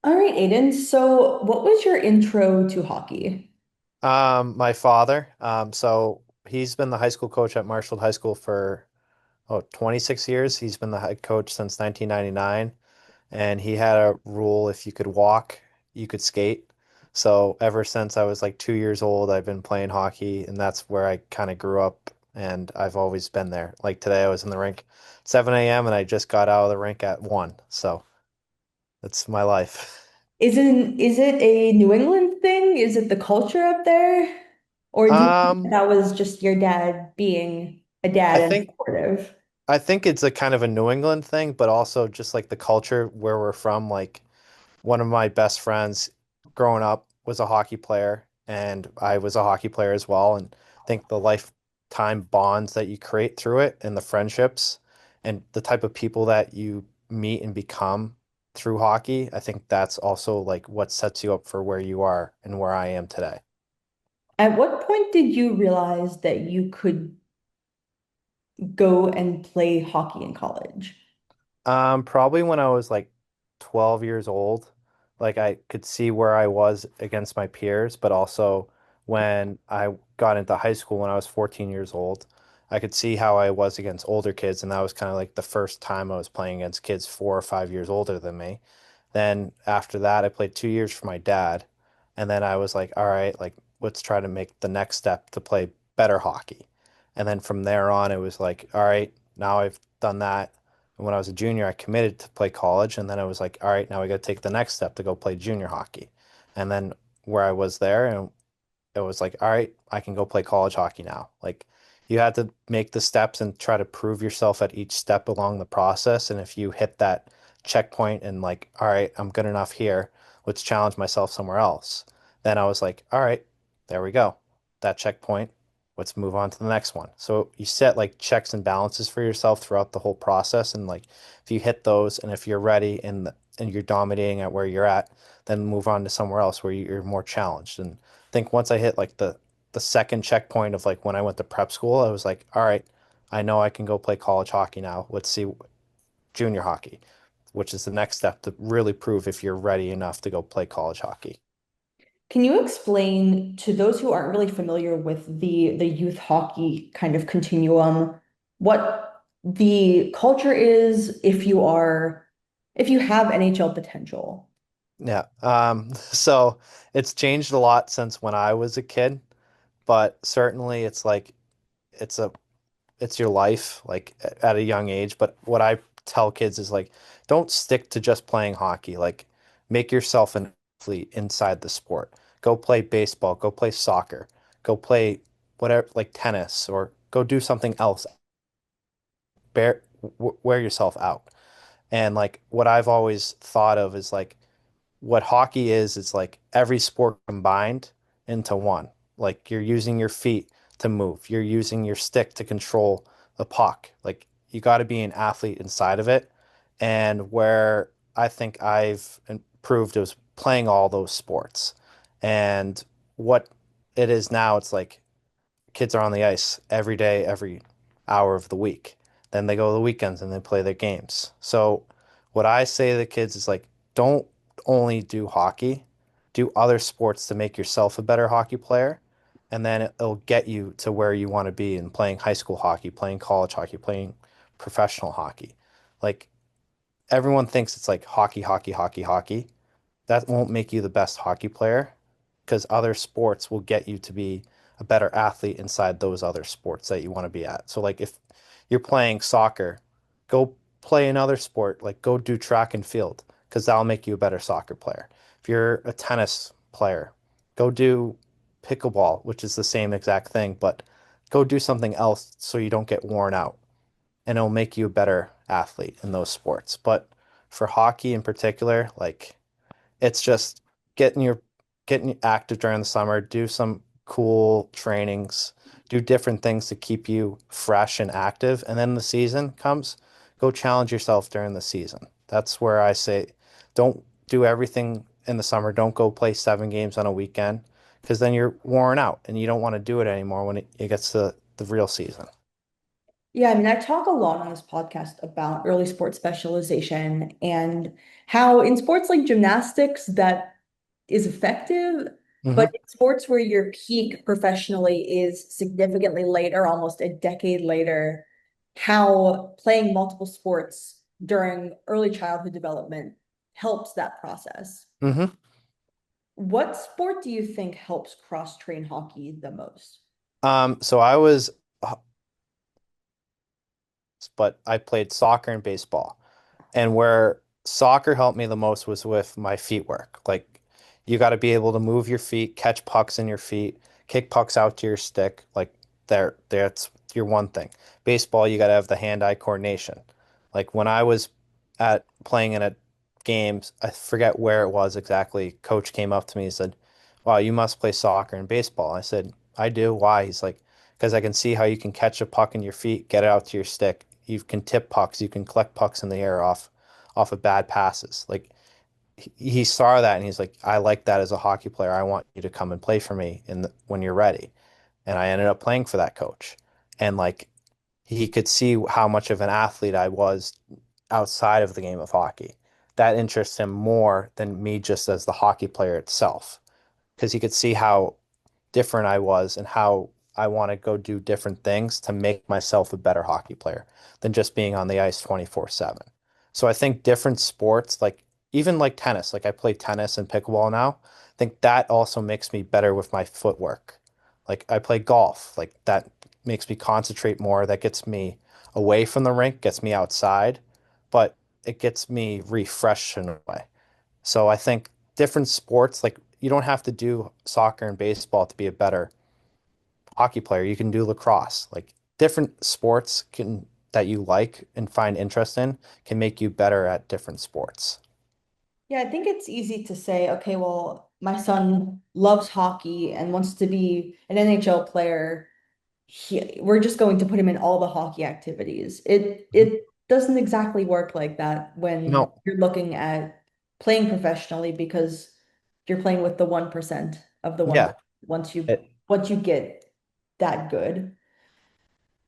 All right, Aiden. So, what was your intro to hockey? My father, so he's been the high school coach at Marshall High School for 26 years. He's been the head coach since 1999, and he had a rule if you could walk, you could skate. So ever since I was like 2 years old, I've been playing hockey, and that's where I kind of grew up, and I've always been there. Like today, I was in the rink at 7 a.m. and I just got out of the rink at 1. So that's my life. Is it a New England thing? Is it the culture up there? Or do you think Um, that was just your dad being a I dad and think supportive? I think it's a kind of a New England thing, but also just like the culture where we're from. Like one of my best friends growing up was a hockey player, and I was a hockey player as well. And I think the lifetime bonds that you create through it and the friendships and the type of people that you meet and become through hockey, I think that's also like what sets you up for where you are and where I am today. At what point did you realize that you could go and play hockey in college? Probably when I was like 12 years old, like I could see where I was against my peers, but also when I got into high school when I was 14 years old, I could see how I was against older kids, and that was kind of like the first time I was playing against kids 4 or 5 years older than me. Then after that, I played 2 years for my dad, and then I was like, all right, like let's try to make the next step to play better hockey. And then from there on, it was like, all right, now I've done that. And when I was a junior, I committed to play college, and then I was like, all right, now we got to take the next step to go play junior hockey. And then where I was there, and it was like, all right, I can go play college hockey now. Like you had to make the steps and try to prove yourself at each step along the process. And if you hit that checkpoint and like, all right, I'm good enough here, let's challenge myself somewhere else. Then I was like, all right, there we go. That checkpoint, let's move on to the next one. So you set like checks and balances for yourself throughout the whole process. And like if you hit those and if you're ready and you're dominating at where you're at, then move on to somewhere else where you're more challenged. And think once I hit like the second checkpoint of like when I went to prep school, I was like, all right, I know I can go play college hockey now. Let's see junior hockey, which is the next step to really prove if you're ready enough to go play college hockey. Can you explain to those who aren't really familiar with the youth hockey kind of continuum what the culture is if you have NHL potential? Yeah. So it's changed a lot since when I was a kid, but certainly it's like it's a it's your life like at a young age. But what I tell kids is like, don't stick to just playing hockey. Like, make yourself an athlete inside the sport. Go play baseball, go play soccer, go play whatever, like tennis, or go do something else. Wear yourself out. And like what I've always thought of is like what hockey is like every sport combined into one. Like you're using your feet to move, you're using your stick to control the puck. Like you got to be an athlete inside of it. And where I think I've improved is playing all those sports. And what it is now, it's like kids are on the ice every day, every hour of the week. Then they go to the weekends and they play their games. So what I say to the kids is like, don't only do hockey, do other sports to make yourself a better hockey player. And then it'll get you to where you want to be in playing high school hockey, playing college hockey, playing professional hockey. Like everyone thinks it's like hockey, hockey, hockey, hockey. That won't make you the best hockey player because other sports will get you to be a better athlete inside those other sports that you want to be at. So like if you're playing soccer, go play another sport, like go do track and field because that'll make you a better soccer player. If you're a tennis player, go do pickleball, which is the same exact thing, but go do something else so you don't get worn out and it'll make you a better athlete in those sports. But for hockey in particular, like it's just getting your getting active during the summer, do some cool trainings, do different things to keep you fresh and active. And then the season comes, go challenge yourself during the season. That's where I say don't do everything in the summer. Don't go play 7 games on a weekend because then you're worn out and you don't want to do it anymore when it gets to the real season. Yeah, I mean, I talk a lot on this podcast about early sports specialization and how in sports like gymnastics that is effective, but Hmm. in sports where your peak professionally is significantly later, almost a decade later, how playing multiple sports during early childhood development helps that process. Hmm. What sport do you think helps cross-train hockey the most? So I was, but I played soccer and baseball. And where soccer helped me the most was with my feet work. Like you got to be able to move your feet, catch pucks in your feet, kick pucks out to your stick. Like that's your one thing. Baseball, you got to have the hand-eye coordination. Like when I was at playing in a games, I forget where it was exactly. Coach came up to me and said, "Wow, you must play soccer and baseball." I said, "I do." Why? He's like, "Because I can see how you can catch a puck in your feet, get it out to your stick. You can tip pucks, you can collect pucks in the air off of bad passes." Like he saw that and he's like, "I like that as a hockey player. I want you to come and play for me when you're ready." And I ended up playing for that coach. And like he could see how much of an athlete I was outside of the game of hockey. That interests him more than me just as the hockey player itself, because he could see how different I was and how I want to go do different things to make myself a better hockey player than just being on the ice 24/7. So I think different sports, like even like tennis, like I play tennis and pickleball now, I think that also makes me better with my footwork. Like I play golf, like that makes me concentrate more. That gets me away from the rink, gets me outside, but it gets me refreshed in a way. So I think different sports, like you don't have to do soccer and baseball to be a better hockey player. You can do lacrosse. Like different sports can that you like and find interest in can make you better at different sports. Yeah, I think it's easy to say, okay, well, my son loves hockey and wants to be an NHL player. We're just going to put him in all the hockey activities. It doesn't exactly work like that when No, you're looking at playing professionally because you're playing with the 1% of the one yeah. once you It, once you get that good.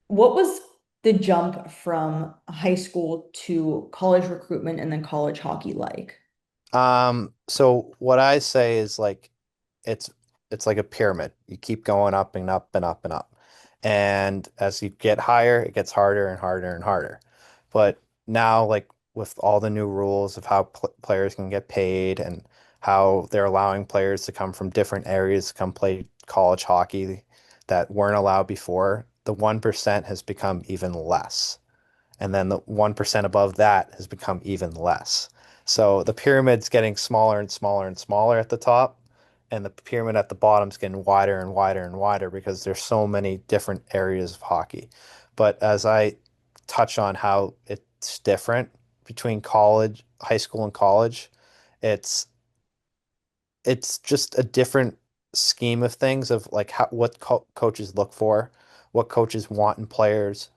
What was the jump from high school to college recruitment and then college hockey like? so what I say is like it's it's like a pyramid. You keep going up and up and up and up. And as you get higher, it gets harder and harder and harder. But now, like with all the new rules of how players can get paid and how they're allowing players to come from different areas to come play college hockey that weren't allowed before, the 1% has become even less. And then the 1% above that has become even less. So the pyramid's getting smaller and smaller and smaller at the top, and the pyramid at the bottom's getting wider and wider and wider because there's so many different areas of hockey. But as I touch on how it's different between college, high school and college, it's it's just a different scheme of things of like how what coaches look for, what coaches want in players.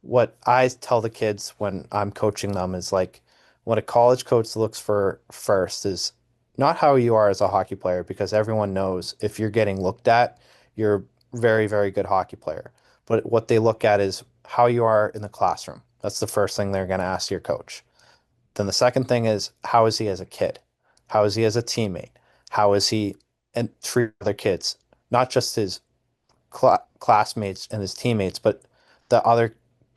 What I tell the kids when I'm coaching them is like what a college coach looks for first is not how you are as a hockey player, because everyone knows if you're getting looked at, you're a very, very good hockey player. But what they look at is how you are in the classroom. That's the first thing they're going to ask your coach. Then the second thing is how is he as a kid? How is he as a teammate? How is he and treat other kids? Not just his classmates and his teammates, but the other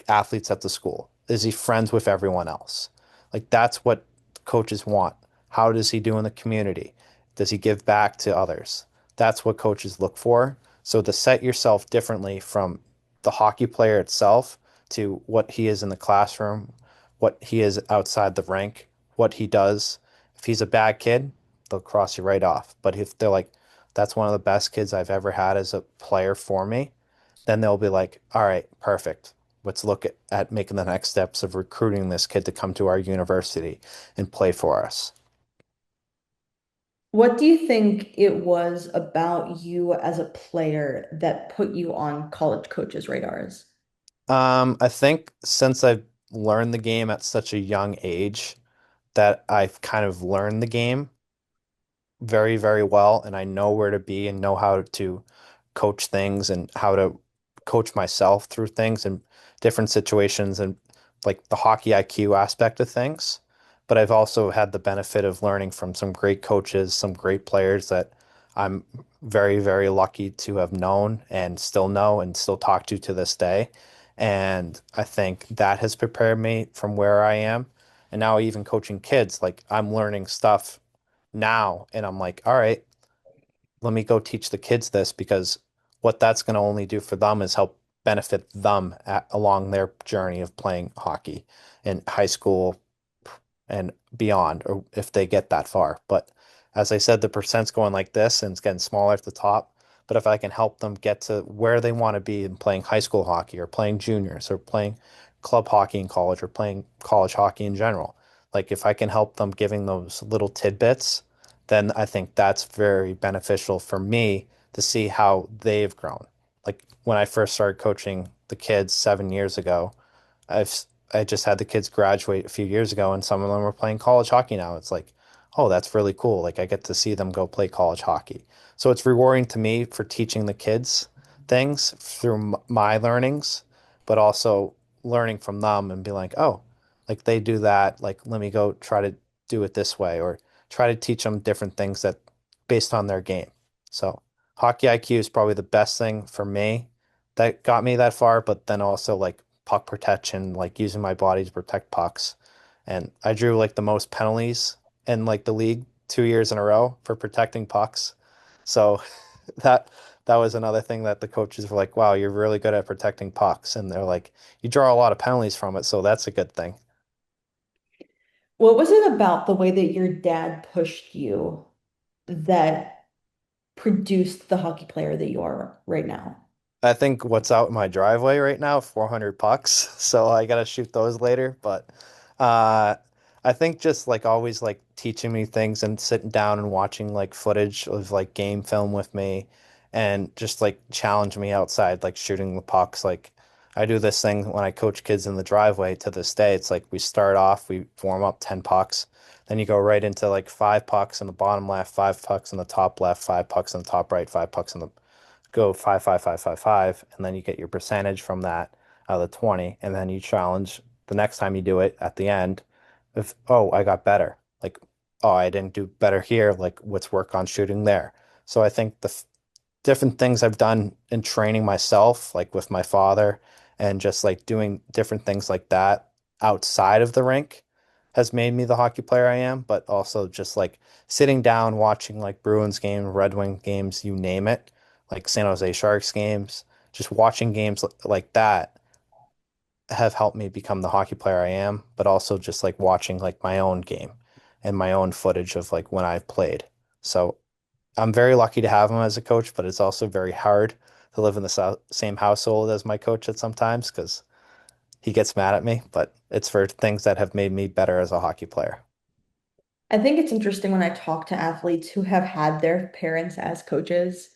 athletes at the school? Is he friends with everyone else? Like that's what coaches want. How does he do in the community? Does he give back to others? That's what coaches look for. So to set yourself differently from the hockey player itself to what he is in the classroom, what he is outside the rink, what he does. If he's a bad kid, they'll cross you right off. But if they're like, that's one of the best kids I've ever had as a player for me, then they'll be like, all right, perfect. Let's look at making the next steps of recruiting this kid to come to our university and play for us. What do you think it was about you as a player that put you on college coaches' radars? I think since I've learned the game at such a young age, that I've kind of learned the game very, very well, and I know where to be and know how to coach things and how to coach myself through things and different situations and like the hockey IQ aspect of things. But I've also had the benefit of learning from some great coaches, some great players that I'm very, very lucky to have known and still know and still talk to this day. And I think that has prepared me from where I am. And now even coaching kids, like I'm learning stuff now and I'm like, all right, let me go teach the kids this because what that's going to only do for them is help benefit them along their journey of playing hockey in high school and beyond, or if they get that far. But as I said, the percent's going like this and it's getting smaller at the top. But if I can help them get to where they want to be in playing high school hockey or playing juniors or playing club hockey in college or playing college hockey in general, like if I can help them giving those little tidbits, then I think that's very beneficial for me to see how they've grown. Like when I first started coaching the kids 7 years ago, I've I just had the kids graduate a few years ago, and some of them are playing college hockey now. It's like, oh, that's really cool. Like I get to see them go play college hockey. So it's rewarding to me for teaching the kids things through my learnings, but also learning from them and be like, oh, like they do that. Like let me go try to do it this way, or try to teach them different things that based on their game. So hockey IQ is probably the best thing for me that got me that far, but then also like puck protection, like using my body to protect pucks. And I drew like the most penalties in like the league 2 years in a row for protecting pucks. So that that was another thing that the coaches were like, "Wow, you're really good at protecting pucks." And they're like, "You draw a lot of penalties from it, so that's a good thing." What was it about the way that your dad pushed you that produced the hockey player that you are right now? I think what's out in my driveway right now, 400 pucks. So I gotta shoot those later. But uh, I think just like always like teaching me things and sitting down and watching like footage of like game film with me and just like challenge me outside, like shooting the pucks. Like I do this thing when I coach kids in the driveway to this day. It's like we start off, we warm up 10 pucks. Then you go right into like 5 pucks in the bottom left, 5 pucks in the top left, 5 pucks in the top right, 5 pucks in the go 5, 5, 5, 5, 5, and then you get your percentage from that out of the 20, and then you challenge the next time you do it at the end. If, oh, I got better. Like, oh, I didn't do better here. Like, let's work on shooting there. So I think the different things I've done in training myself, like with my father, and just like doing different things like that outside of the rink has made me the hockey player I am, but also just like sitting down watching like Bruins games, Red Wing games, you name it, like San Jose Sharks games, just watching games like that have helped me become the hockey player I am, but also just like watching like my own game and my own footage of like when I've played. So I'm very lucky to have him as a coach, but it's also very hard to live in the same household as my coach at sometimes because he gets mad at me, but it's for things that have made me better as a hockey player. I think it's interesting when I talk to athletes who have had their parents as coaches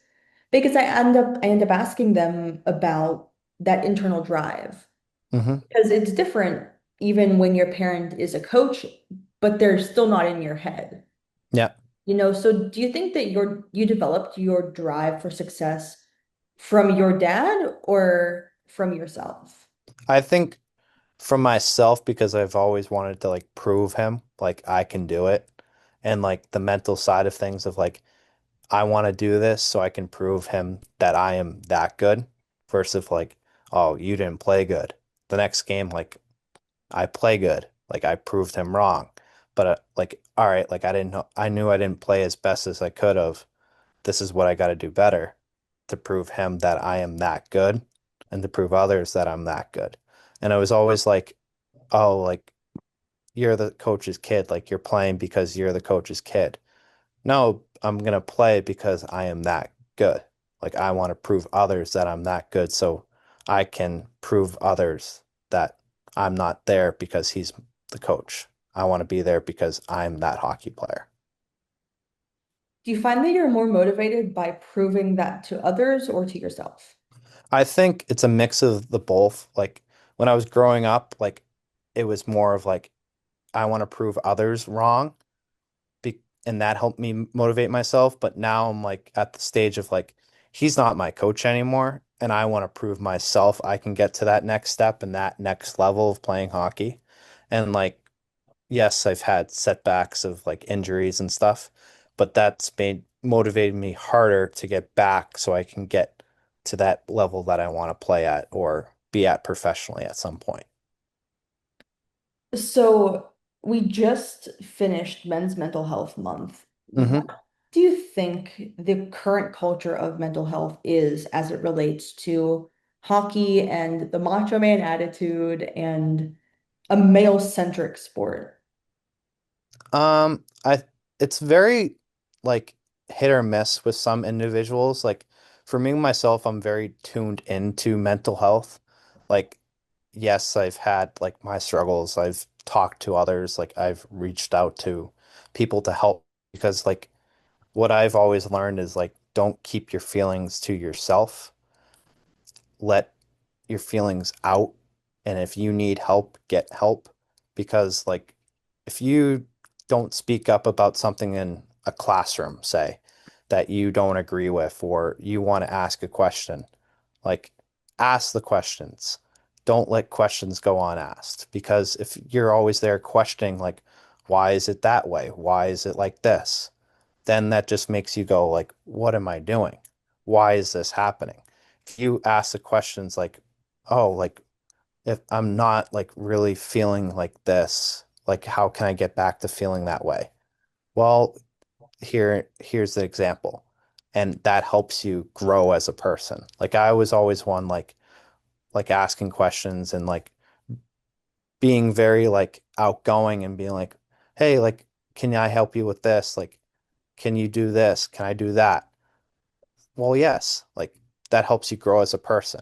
because I end up asking them about that internal drive Hmm. because it's different even when your parent is a coach, but they're still not in your head. Yeah. So do you think that you developed your drive for success from your dad or from yourself? I think from myself, because I've always wanted to like prove him like I can do it. And like the mental side of things of like, I want to do this so I can prove him that I am that good versus like, oh, you didn't play good. The next game, like I play good. Like I proved him wrong. But like, all right, like I didn't know, I knew I didn't play as best as I could have. This is what I got to do better to prove him that I am that good and to prove others that I'm that good. And I was always like, oh, like you're the coach's kid. Like you're playing because you're the coach's kid. No, I'm gonna play because I am that good. Like I want to prove others that I'm that good so I can prove others that I'm not there because he's the coach. I want to be there because I'm that hockey player. Do you find that you're more motivated by proving that to others or to yourself? I think it's a mix of the both. Like when I was growing up, like it was more of like I want to prove others wrong and that helped me motivate myself. But now I'm like at the stage of like, he's not my coach anymore, and I want to prove myself I can get to that next step and that next level of playing hockey. And like, yes, I've had setbacks of like injuries and stuff, but that's made motivated me harder to get back so I can get to that level that I want to play at or be at professionally at some point. So we just finished Men's Mental Health Month. Hmm. What do you think the current culture of mental health is as it relates to hockey and the macho man attitude and a male-centric sport? I it's very like hit or miss with some individuals. Like for me myself, I'm very tuned into mental health. Like yes, I've had like my struggles. I've talked to others, like I've reached out to people to help because like what I've always learned is like don't keep your feelings to yourself. Let your feelings out. And if you need help, get help. Because, like, if you don't speak up about something in a classroom, say, that you don't agree with, or you want to ask a question, like, ask the questions. Don't let questions go unasked. Because if you're always there questioning, like, why is it that way? Why is it like this? Then that just makes you go, like, what am I doing? Why is this happening? If you ask the questions like, oh, like if I'm not like really feeling like this, like how can I get back to feeling that way? Well, here's the example. And that helps you grow as a person. Like I was always one like asking questions and like being very like outgoing and being like, "Hey, like can I help you with this? Like can you do this? Can I do that?" Well, yes, like that helps you grow as a person.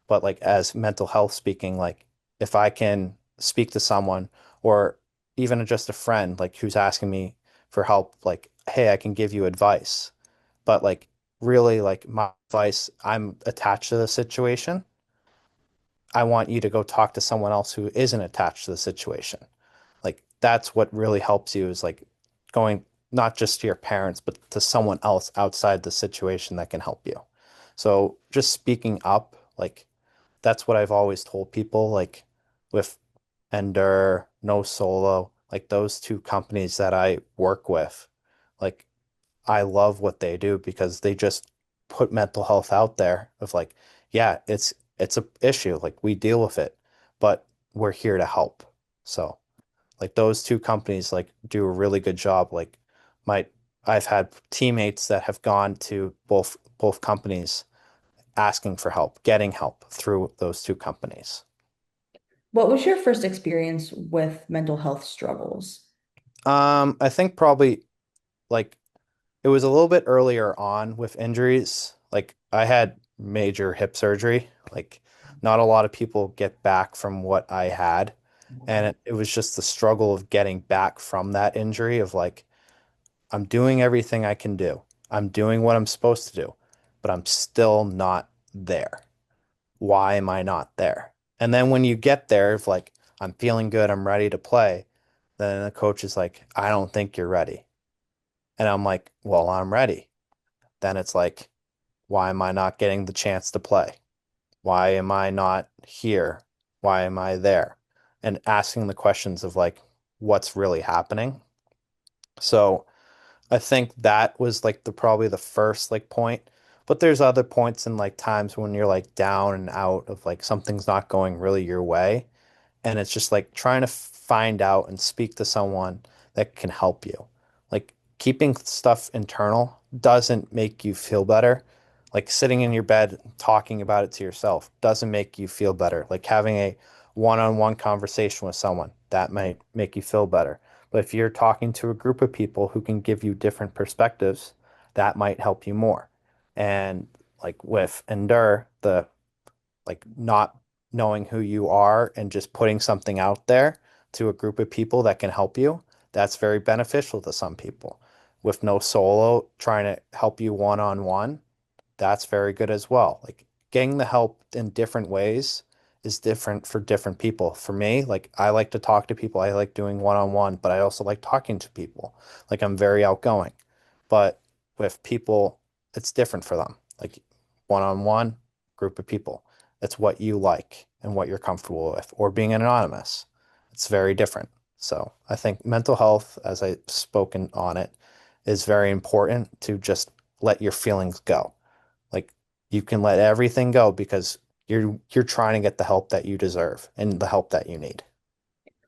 But like as mental health speaking, like if I can speak to someone or even just a friend like who's asking me for help, like, hey, I can give you advice. But like really like my advice, I'm attached to the situation. I want you to go talk to someone else who isn't attached to the situation. Like that's what really helps you is like going not just to your parents, but to someone else outside the situation that can help you. So just speaking up, like that's what I've always told people, like with Endure, No Solo, like those two companies that I work with, like I love what they do because they just put mental health out there of like, yeah, it's a issue, like we deal with it, but we're here to help. So like those two companies like do a really good job. Like my I've had teammates that have gone to both companies asking for help, getting help through those two companies. What was your first experience with mental health struggles? I think probably like it was a little bit earlier on with injuries. Like I had major hip surgery. Like not a lot of people get back from what I had. And it was just the struggle of getting back from that injury of like, I'm doing everything I can do. I'm doing what I'm supposed to do, but I'm still not there. Why am I not there? And then when you get there, if like I'm feeling good, I'm ready to play, then the coach is like, I don't think you're ready. And I'm like, well, I'm ready. Then it's like, why am I not getting the chance to play? Why am I not here? Why am I there? And asking the questions of like, what's really happening? So I think that was like the probably the first like point. But there's other points and like times when you're like down and out of like something's not going really your way. And it's just like trying to find out and speak to someone that can help you. Like keeping stuff internal doesn't make you feel better. Like sitting in your bed talking about it to yourself doesn't make you feel better. Like having a one-on-one conversation with someone that might make you feel better. But if you're talking to a group of people who can give you different perspectives, that might help you more. And like with Endure, the like not knowing who you are and just putting something out there to a group of people that can help you, that's very beneficial to some people. With No Solo trying to help you one on one, that's very good as well. Like getting the help in different ways is different for different people. For me, like I like to talk to people. I like doing one on one, but I also like talking to people. Like I'm very outgoing. But with people, it's different for them. like one-on-one, group of people. It's what you like and what you're comfortable with, or being anonymous. It's very different. So I think mental health, as I've spoken on it, is very important to just let your feelings go. Like you can let everything go because you're trying to get the help that you deserve and the help that you need.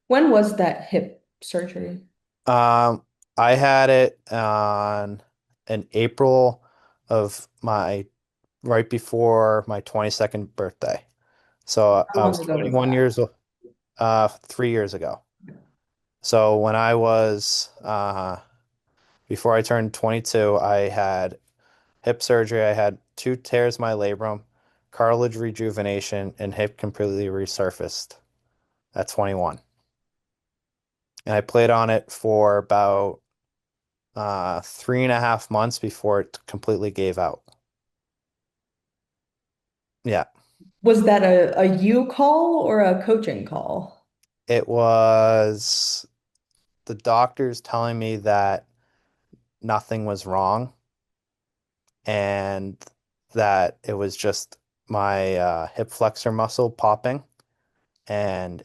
When was that hip surgery? Um, I had it on in April of my right before my 22nd birthday. So How I long was ago was 21 that? years old, 3 years ago. So when I was before I turned 22, I had hip surgery. I had two tears in my labrum, cartilage rejuvenation, and hip completely resurfaced at 21. And I played on it for about 3.5 months before it completely gave out. Yeah, Was that a you call or a coaching call? it was the doctors telling me that nothing was wrong and that it was just my hip flexor muscle popping, and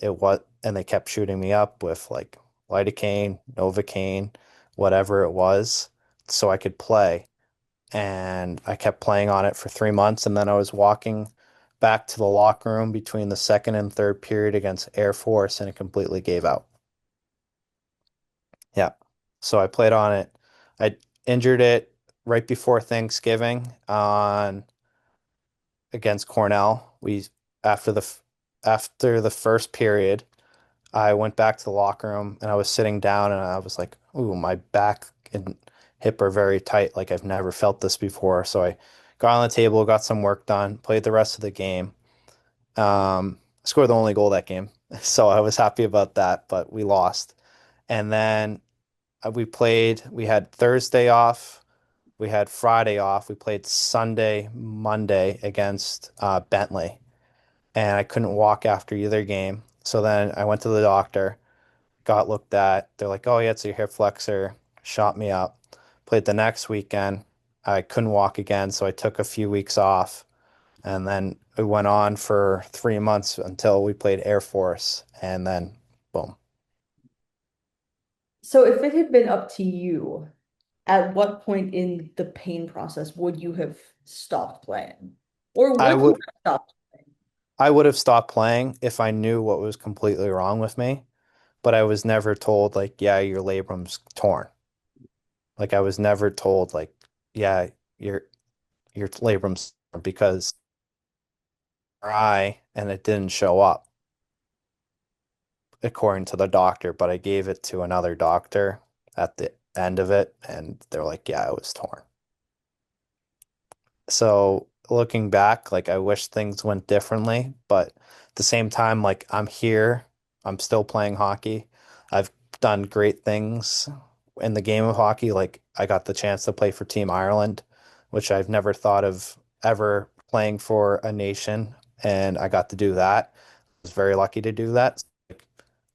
they kept shooting me up with like lidocaine, novocaine, whatever it was, so I could play. And I kept playing on it for 3 months, and then I was walking back to the locker room between the second and third period against Air Force, and it completely gave out. Yeah. So I played on it. I injured it right before Thanksgiving on against Cornell. We after after the first period, I went back to the locker room and I was sitting down and I was like, "Ooh, my back and hip are very tight. Like I've never felt this before." So I got on the table, got some work done, played the rest of the game. Scored the only goal that game, so I was happy about that. But we lost, and then we had Thursday off. We had Friday off. We played Sunday, Monday against Bentley, and I couldn't walk after either game. So then I went to the doctor, got looked at. They're like, "Oh, yeah, it's your hip flexor." Shot me up. Played the next weekend. I couldn't walk again, so I took a few weeks off, and then it went on for 3 months until we played Air Force, and then boom. So if it had been up to you, at what point in the pain process would you have stopped playing? Or I would you would have stopped playing? I would have stopped playing if I knew what was completely wrong with me, but I was never told like, yeah, your labrum's torn. Like I was never told like, yeah, your labrum's torn because I and it didn't show up according to the doctor, but I gave it to another doctor at the end of it and they're like, yeah, it was torn. So looking back, like I wish things went differently, but at the same time, like I'm here, I'm still playing hockey. I've done great things in the game of hockey. Like I got the chance to play for Team Ireland, which I've never thought of ever playing for a nation, and I got to do that. I was very lucky to do that. Like,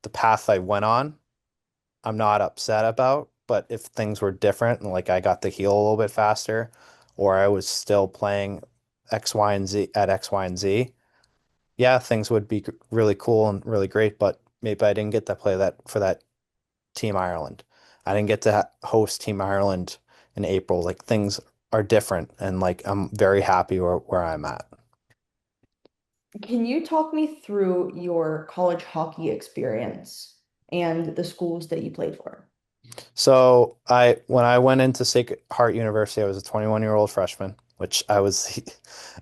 the path I went on, I'm not upset about, but if things were different and like I got to heal a little bit faster, or I was still playing X, Y, and Z at X, Y, and Z, yeah, things would be really cool and really great, but maybe I didn't get to play that for that Team Ireland. I didn't get to host Team Ireland in April. Like things are different, and like I'm very happy where I'm at. Can you talk me through your college hockey experience and the schools that you played for? So when I went into Sacred Heart University, I was a 21-year-old freshman, which I was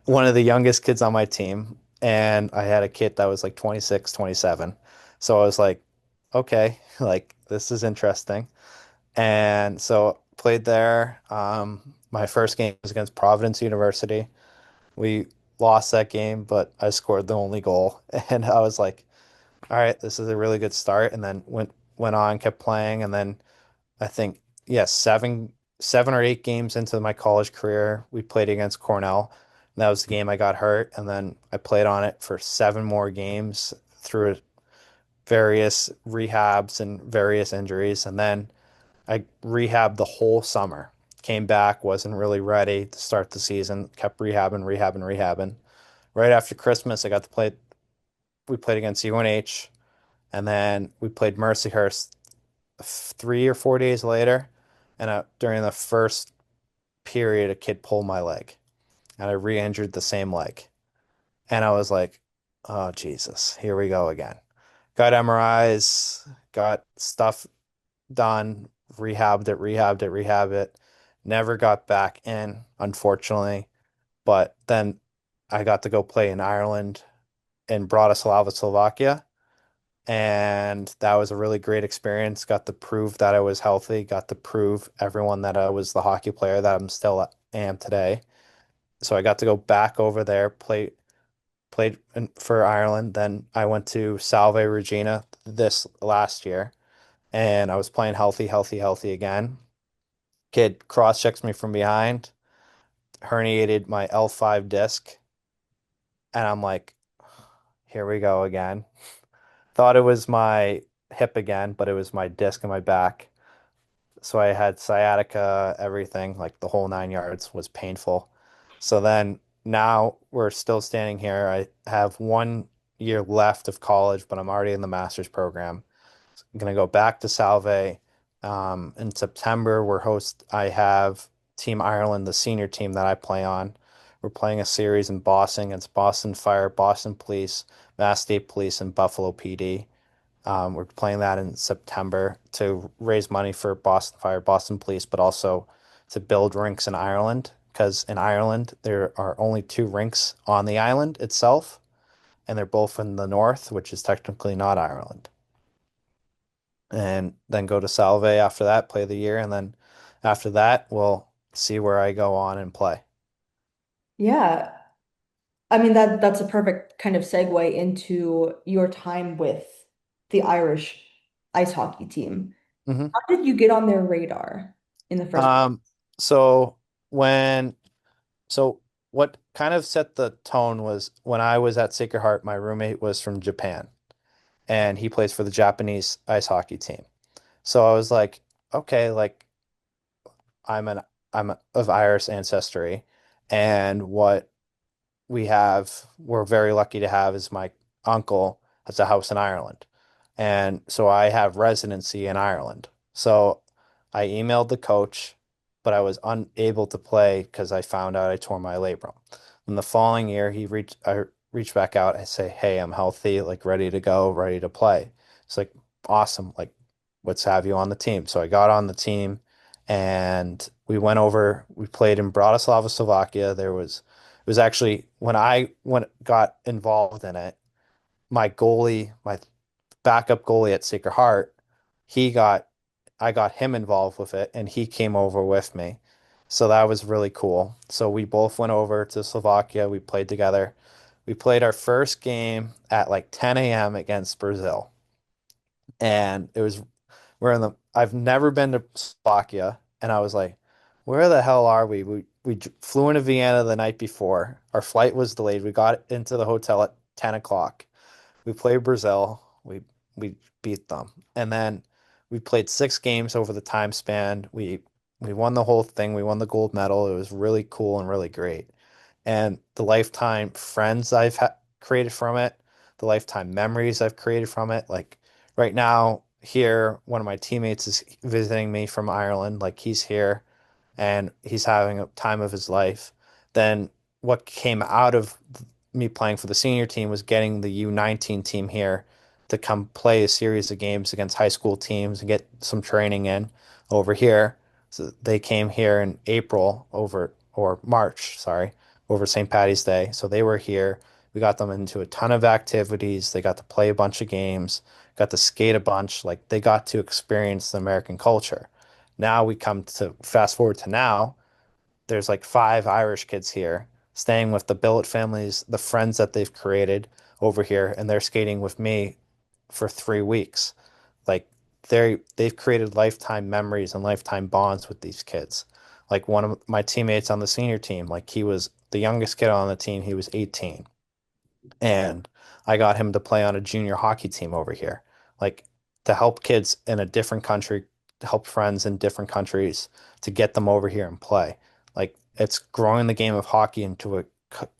one of the youngest kids on my team. And I had a kid that was like 26, 27. So I was like, okay, like this is interesting. And so played there. My first game was against Providence University. We lost that game, but I scored the only goal. And I was like, all right, this is a really good start. And then went on, kept playing, and then I think, yes, 7 or 8 games into my college career, we played against Cornell. And that was the game I got hurt. And then I played on it for 7 more games through various rehabs and various injuries. And then I rehabbed the whole summer, came back, wasn't really ready to start the season, kept rehabbing, rehabbing, rehabbing. Right after Christmas, I got to play, we played against UNH, and then we played Mercyhurst 3 or 4 days later. And during the first period, a kid pulled my leg, and I re-injured the same leg. And I was like, oh, Jesus, here we go again. Got MRIs, got stuff done, rehabbed it. Never got back in, unfortunately. But then I got to go play in Ireland in Bratislava, Slovakia. And that was a really great experience. Got to prove that I was healthy, got to prove everyone that I was the hockey player that I'm still am today. So I got to go back over there, for Ireland. Then I went to Salve Regina this last year, and I was playing healthy, healthy, healthy again. Kid cross checks me from behind, herniated my L5 disc, and I'm like, here we go again. Thought it was my hip again, but it was my disc in my back. So I had sciatica, everything, like the whole 9 yards was painful. So then now we're still standing here. I have 1 year left of college, but I'm already in the master's program. I'm gonna go back to Salve. In September, I have Team Ireland, the senior team that I play on. We're playing a series in Boston against Boston Fire, Boston Police, Mass State Police, and Buffalo PD. We're playing that in September to raise money for Boston Fire, Boston Police, but also to build rinks in Ireland. Because in Ireland, there are only two rinks on the island itself, and they're both in the north, which is technically not Ireland. And then go to Salve after that, play the year, and then after that, we'll see where I go on and play. Yeah. I mean that's a perfect kind of segue into your time with the Irish ice hockey team. hmm How did you get on their radar in the first place? Um, so when So what kind of set the tone was when I was at Sacred Heart, my roommate was from Japan and he plays for the Japanese ice hockey team. So I was like, okay, like I'm an I'm of Irish ancestry, and what we're very lucky to have is my uncle has a house in Ireland. And so I have residency in Ireland. So I emailed the coach, but I was unable to play because I found out I tore my labrum. In the following year, I reached back out. I say, hey, I'm healthy, like ready to go, ready to play. It's like, awesome. Like, let's have you on the team. So I got on the team and we played in Bratislava, Slovakia. It was actually when got involved in it, my backup goalie at Sacred Heart, he got I got him involved with it and he came over with me. So that was really cool. So we both went over to Slovakia. We played together. We played our first game at like 10 a.m. against Brazil. And I've never been to Slovakia. And I was like, where the hell are we? We flew into Vienna the night before. Our flight was delayed. We got into the hotel at 10 o'clock. We played Brazil. We beat them. And then we played 6 games over the time span. We won the whole thing. We won the gold medal. It was really cool and really great. And the lifetime friends I've ha created from it, the lifetime memories I've created from it. Like right now, here, one of my teammates is visiting me from Ireland. Like he's here and he's having a time of his life. Then what came out of me playing for the senior team was getting the U19 team here to come play a series of games against high school teams and get some training in over here. So they came here in April or March, sorry, over St. Patty's Day. So they were here. We got them into a ton of activities. They got to play a bunch of games, got to skate a bunch. Like they got to experience the American culture. Now we come to fast forward to now, there's like 5 Irish kids here staying with the billet families, the friends that they've created over here, and they're skating with me for 3 weeks. Like they've created lifetime memories and lifetime bonds with these kids. Like one of my teammates on the senior team, like he was the youngest kid on the team, he was 18. And I got him to play on a junior hockey team over here. Like to help kids in a different country, help friends in different countries to get them over here and play. Like it's growing the game of hockey into a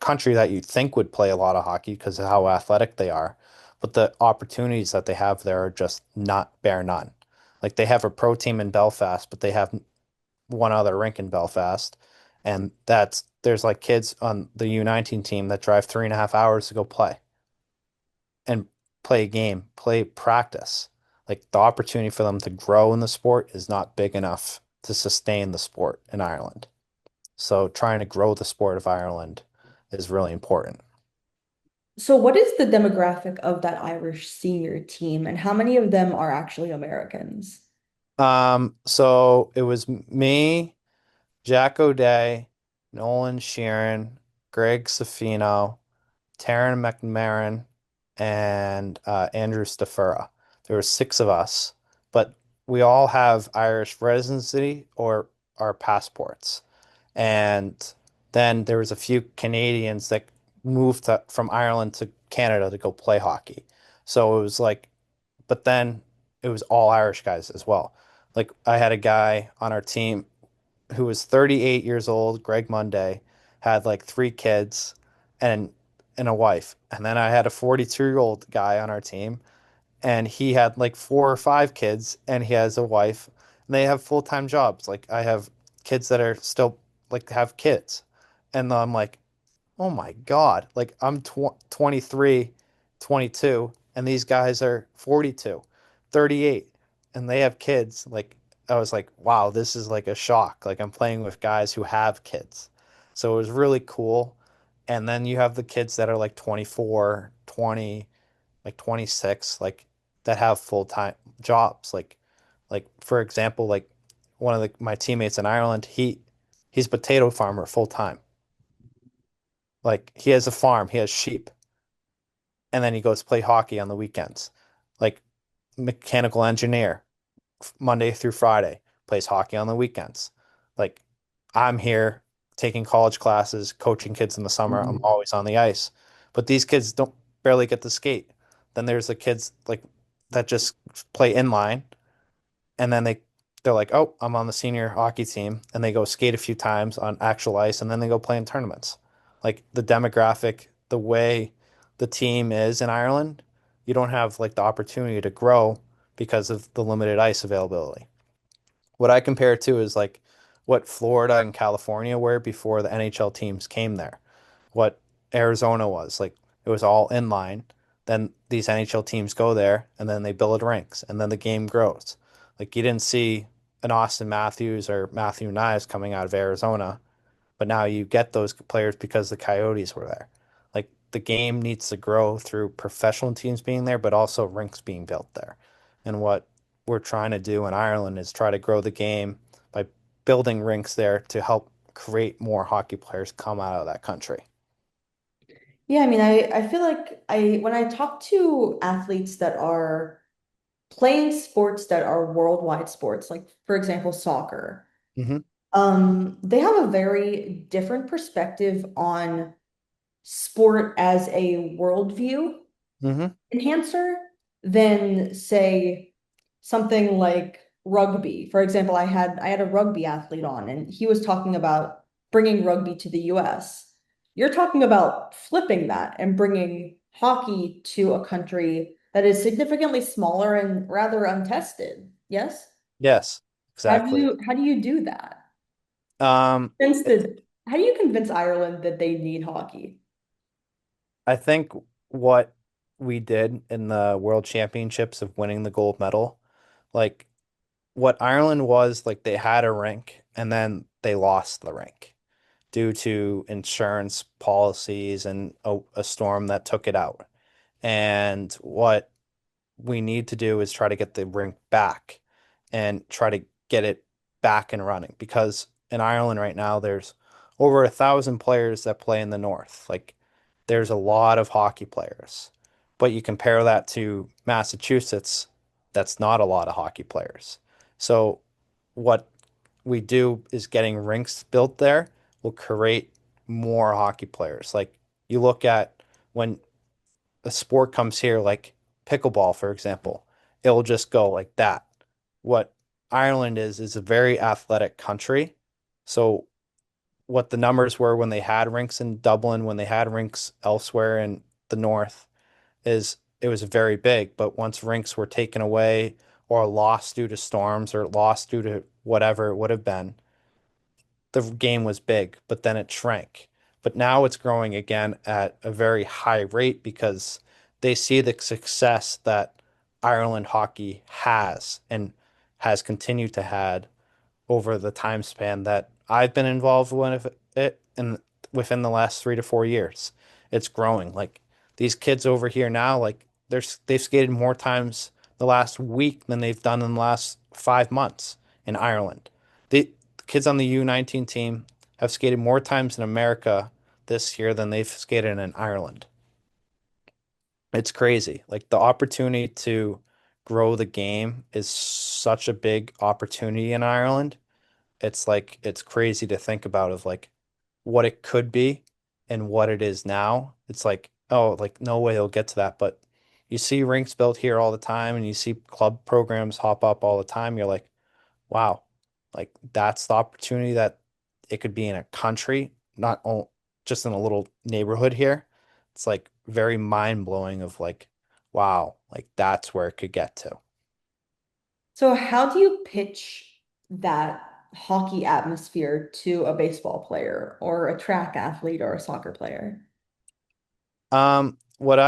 country that you think would play a lot of hockey because of how athletic they are, but the opportunities that they have there are just not bare none. Like they have a pro team in Belfast, but they have one other rink in Belfast, and that's there's like kids on the U19 team that drive 3.5 hours to go play and play a game, play practice. Like the opportunity for them to grow in the sport is not big enough to sustain the sport in Ireland. So trying to grow the sport of Ireland is really important. So what is the demographic of that Irish senior team and how many of them are actually Americans? So it was me, Jack O'Day, Nolan Sheeran, Greg Safino, Taryn McMahon, and Andrew Stafura. There were six of us, but we all have Irish residency or our passports. And then there was a few Canadians that moved from Ireland to Canada to go play hockey. So it was like, but then it was all Irish guys as well. Like I had a guy on our team who was 38 years old, Greg Monday, had like three kids and and a wife. And then I had a 42-year-old guy on our team and he had like four or five kids and he has a wife and they have full-time jobs. Like I have kids that are still like have kids. And I'm like, oh my God. Like I'm 23, 22, and these guys are 42, 38, and they have kids. Like I was like, wow, this is like a shock. Like I'm playing with guys who have kids. So it was really cool. And then you have the kids that are like 24, 20, like 26, like that have full-time jobs. Like for example, like one of my teammates in Ireland, he's a potato farmer full time. Like he has a farm, he has sheep, and then he goes play hockey on the weekends. Like mechanical engineer, Monday through Friday, plays hockey on the weekends. Like I'm here taking college classes, coaching kids in the summer. I'm Mhm. always on the ice. But these kids don't barely get to skate. Then there's the kids like that just play inline and then they're like, "Oh, I'm on the senior hockey team," and they go skate a few times on actual ice, and then they go play in tournaments. Like the demographic, the way the team is in Ireland, you don't have like the opportunity to grow because of the limited ice availability. What I compare it to is like what Florida and California were before the NHL teams came there. What Arizona was like, it was all inline. Then these NHL teams go there and then they build rinks and then the game grows. Like you didn't see an Austin Matthews or Matthew Knies coming out of Arizona, but now you get those players because the Coyotes were there. Like the game needs to grow through professional teams being there, but also rinks being built there. And what we're trying to do in Ireland is try to grow the game by building rinks there to help create more hockey players come out of that country. Yeah, I mean, I feel like when I talk to athletes that are playing sports that are worldwide sports, like for example, soccer, Hmm. they have a very different perspective on sport as a worldview Hmm. enhancer than say something like rugby. For example, I had a rugby athlete on and he was talking about bringing rugby to the US. You're talking about flipping that and bringing hockey to a country that is significantly smaller and rather untested. Yes? Yes, exactly. How do you do that? Um, Since the How do you convince Ireland that they need hockey? I think what we did in the World Championships of winning the gold medal, like what Ireland was, like they had a rink and then they lost the rink due to insurance policies and a storm that took it out. And what we need to do is try to get the rink back and try to get it back and running because in Ireland right now there's over 1,000 players that play in the north. Like there's a lot of hockey players, but you compare that to Massachusetts, that's not a lot of hockey players. So what we do is getting rinks built there will create more hockey players. Like you look at when a sport comes here, like pickleball, for example, it'll just go like that. What? Ireland is a very athletic country. So what the numbers were when they had rinks in Dublin, when they had rinks elsewhere in the north, is it was very big. But once rinks were taken away or lost due to storms or lost due to whatever it would have been, the game was big, but then it shrank. But now it's growing again at a very high rate because they see the success that Ireland hockey has and has continued to had over the time span that I've been involved with it and within the last 3 to 4 years. It's growing. Like these kids over here now, like they've skated more times the last week than they've done in the last 5 months in Ireland. The kids on the U19 team have skated more times in America this year than they've skated in Ireland. It's crazy. Like the opportunity to grow the game is such a big opportunity in Ireland. It's like it's crazy to think about of like what it could be and what it is now. It's like, oh, like no way he'll get to that. But you see rinks built here all the time and you see club programs hop up all the time. You're like, wow, like that's the opportunity that it could be in a country, not all, just in a little neighborhood here. It's like very mind blowing of like, wow, like that's where it could get to. So how do you pitch that hockey atmosphere to a baseball player or a track athlete or a soccer player? What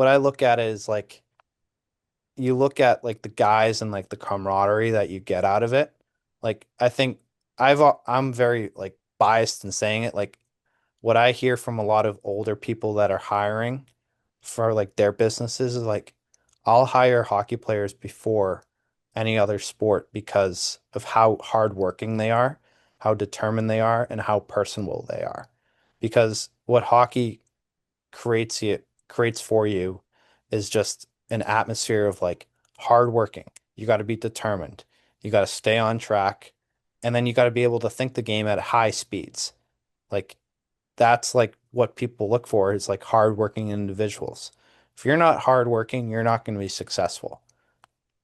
I look at is like you look at like the guys and like the camaraderie that you get out of it. Like I think I'm very like biased in saying it. Like what I hear from a lot of older people that are hiring for like their businesses is like I'll hire hockey players before any other sport because of how hardworking they are, how determined they are, and how personable they are. Because what hockey creates for you is just an atmosphere of like hardworking. You got to be determined. You got to stay on track, and then you got to be able to think the game at high speeds. Like that's like what people look for is like hardworking individuals. If you're not hardworking, you're not going to be successful.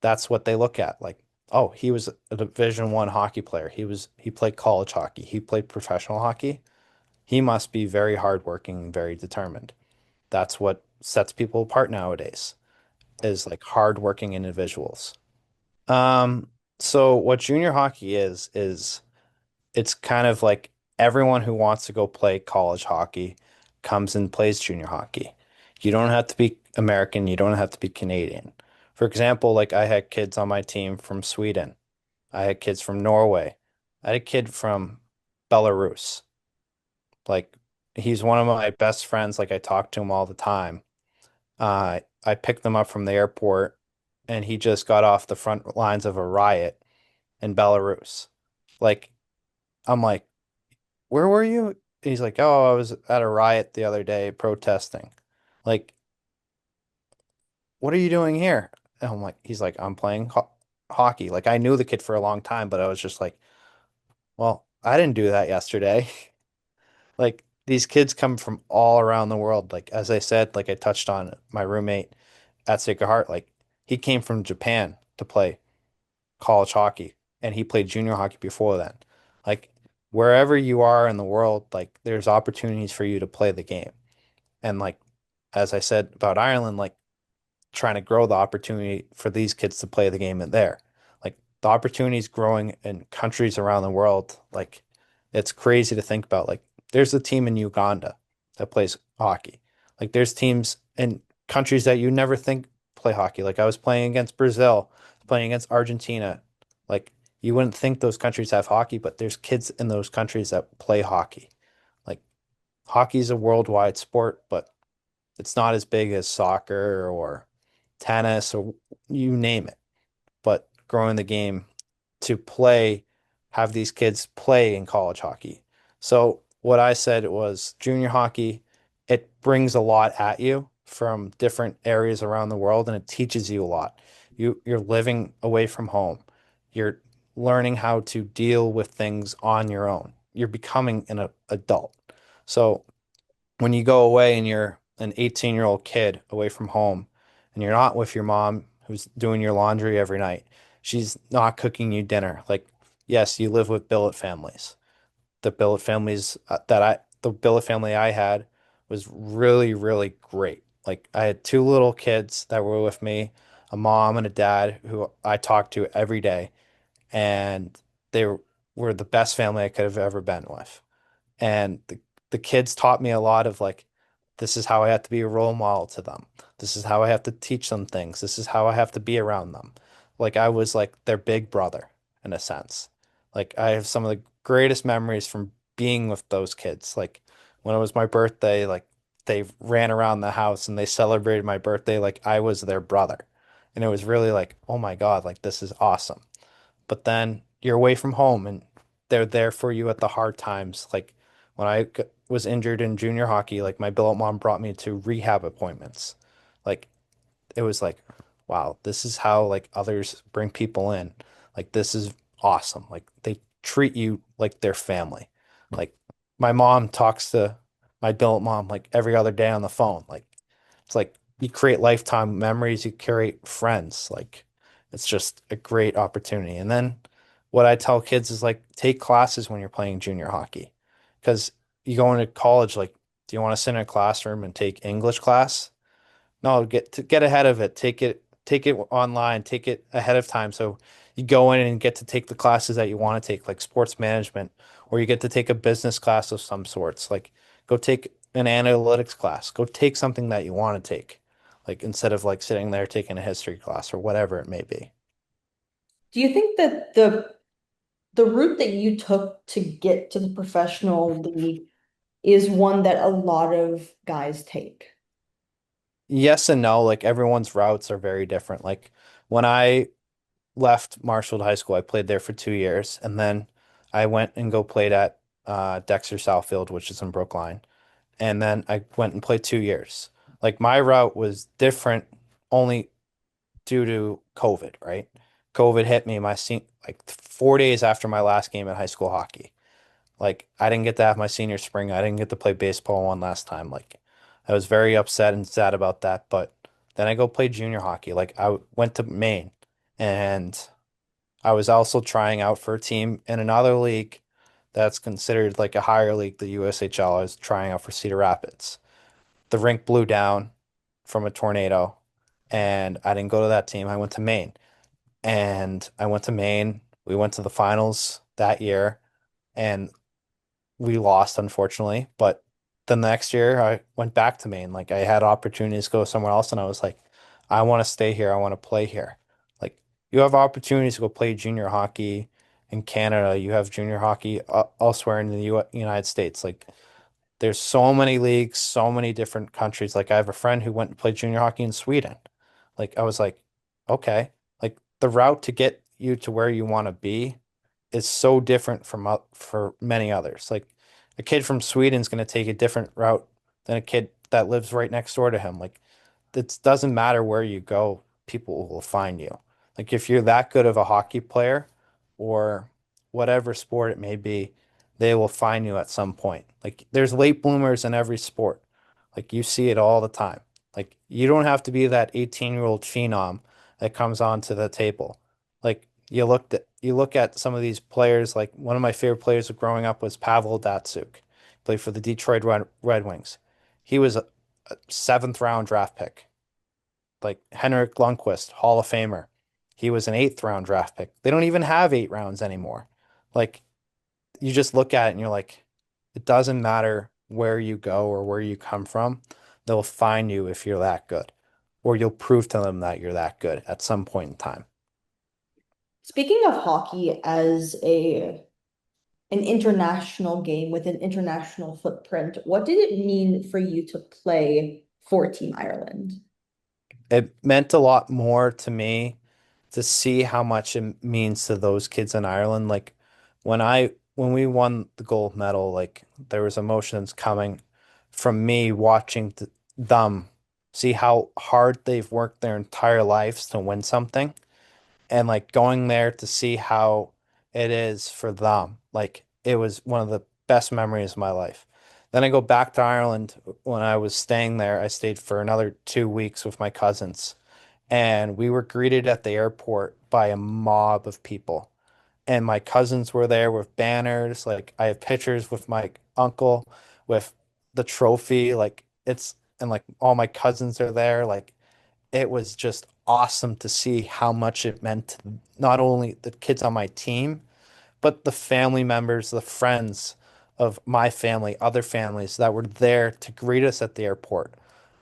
That's what they look at. Like, oh, he was a Division 1 hockey player. He played college hockey. He played professional hockey. He must be very hardworking and very determined. That's what sets people apart nowadays is like hardworking individuals. Um, so what junior hockey is it's kind of like everyone who wants to go play college hockey comes and plays junior hockey. You don't have to be American, you don't have to be Canadian. For example, like I had kids on my team from Sweden. I had kids from Norway. I had a kid from Belarus. Like he's one of my best friends, like I talk to him all the time. I picked them up from the airport and he just got off the front lines of a riot in Belarus. Like, I'm like, where were you? He's like, oh, I was at a riot the other day protesting. Like, what are you doing here? And I'm like, he's like, I'm playing hockey. Like, I knew the kid for a long time, but I was just like, well, I didn't do that yesterday. Like, these kids come from all around the world. Like, as I said, like I touched on my roommate at Sacred Heart, like he came from Japan to play college hockey and he played junior hockey before then. Like wherever you are in the world, like there's opportunities for you to play the game. And like as I said about Ireland, like trying to grow the opportunity for these kids to play the game in there. Like the opportunities growing in countries around the world, like it's crazy to think about. Like there's a team in Uganda that plays hockey. Like there's teams in countries that you never think play hockey. Like I was playing against Brazil, playing against Argentina. Like you wouldn't think those countries have hockey, but there's kids in those countries that play hockey. Like hockey's a worldwide sport, but it's not as big as soccer or tennis or you name it. But growing the game to play, have these kids play in college hockey. So what I said was junior hockey, it brings a lot at you from different areas around the world and it teaches you a lot. You're living away from home. You're learning how to deal with things on your own. You're becoming an adult. So when you go away and you're an 18-year-old kid away from home and you're not with your mom who's doing your laundry every night, she's not cooking you dinner. Like, yes, you live with billet families. The billet families the billet family I had was really, really great. Like, I had two little kids that were with me, a mom and a dad who I talked to every day, and were the best family I could have ever been with. And the kids taught me a lot of like, this is how I have to be a role model to them. This is how I have to teach them things. This is how I have to be around them. Like I was like their big brother in a sense. Like I have some of the greatest memories from being with those kids. Like when it was my birthday, like they ran around the house and they celebrated my birthday like I was their brother. And it was really like, oh my God, like this is awesome. But then you're away from home and they're there for you at the hard times. Like when was injured in junior hockey, like my billet mom brought me to rehab appointments. Like it was like, wow, this is how like others bring people in. Like this is awesome. Like they treat you like their family. Like my mom talks to my billet mom like every other day on the phone. Like it's like you create lifetime memories, you create friends. Like it's just a great opportunity. And then what I tell kids is like take classes when you're playing junior hockey. Because you go into college, like, do you want to sit in a classroom and take English class? No, get ahead of it. Take it online, take it ahead of time. So you go in and get to take the classes that you want to take, like sports management, or you get to take a business class of some sorts. Like go take an analytics class. Go take something that you want to take. Like instead of like sitting there taking a history class or whatever it may be. Do you think that the route that you took to get to the professional league is one that a lot of guys take? Yes and no, like everyone's routes are very different. Like when I left Marshall High School. I played there for 2 years, and then I went and go played at Dexter Southfield, which is in Brookline, and then I went and played 2 years. Like my route was different only due to COVID, right? COVID hit me like 4 days after my last game at high school hockey. Like I didn't get to have my senior spring. I didn't get to play baseball one last time. Like I was very upset and sad about that. But then I go play junior hockey. Like I went to Maine and I was also trying out for a team in another league that's considered like a higher league, the USHL. I was trying out for Cedar Rapids. The rink blew down from a tornado, and I didn't go to that team. I went to Maine, and I went to Maine. We went to the finals that year, and we lost, unfortunately. But the next year, I went back to Maine. Like I had opportunities to go somewhere else, and I was like, I want to stay here. I want to play here. Like you have opportunities to go play junior hockey in Canada. You have junior hockey elsewhere in the U United States. Like there's so many leagues, so many different countries. Like I have a friend who went and played junior hockey in Sweden. Like I was like, okay, like the route to get you to where you want to be is so different for many others. Like a kid from Sweden's going to take a different route than a kid that lives right next door to him. Like it doesn't matter where you go, people will find you. Like if you're that good of a hockey player or whatever sport it may be, they will find you at some point. Like there's late bloomers in every sport. Like you see it all the time. Like you don't have to be that 18-year-old phenom that comes onto the table. Like you look at some of these players, like one of my favorite players of growing up was Pavel Datsyuk. Played for the Detroit Red Wings. He was a seventh round draft pick. Like Henrik Lundqvist, Hall of Famer. He was an eighth round draft pick. They don't even have 8 rounds anymore. Like you just look at it and you're like, it doesn't matter where you go or where you come from. They'll find you if you're that good, or you'll prove to them that you're that good at some point in time. Speaking of hockey as a an international game with an international footprint, what did it mean for you to play for Team Ireland? It meant a lot more to me to see how much it means to those kids in Ireland. Like when we won the gold medal, like there was emotions coming from me watching them see how hard they've worked their entire lives to win something and like going there to see how it is for them. Like it was one of the best memories of my life. Then I go back to Ireland when I was staying there. I stayed for another 2 weeks with my cousins and we were greeted at the airport by a mob of people. And my cousins were there with banners. Like I have pictures with my uncle with the trophy. And like all my cousins are there. Like it was just awesome to see how much it meant to not only the kids on my team, but the family members, the friends of my family, other families that were there to greet us at the airport.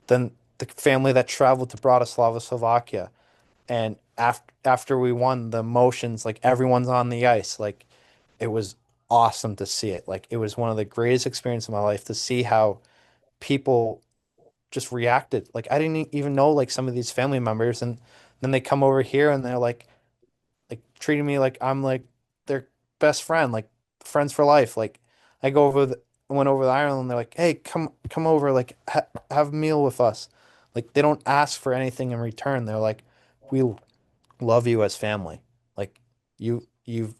Then the family that traveled to Bratislava, Slovakia. And after we won, the emotions, like everyone's on the ice, like it was awesome to see it. Like it was one of the greatest experiences of my life to see how people just reacted. Like I didn't even know like some of these family members, and then they come over here and they're like treating me like I'm like their best friend, like friends for life. Like I went over to Ireland. They're like, hey, come over, like have a meal with us. Like they don't ask for anything in return. They're like, we love you as family. Like you you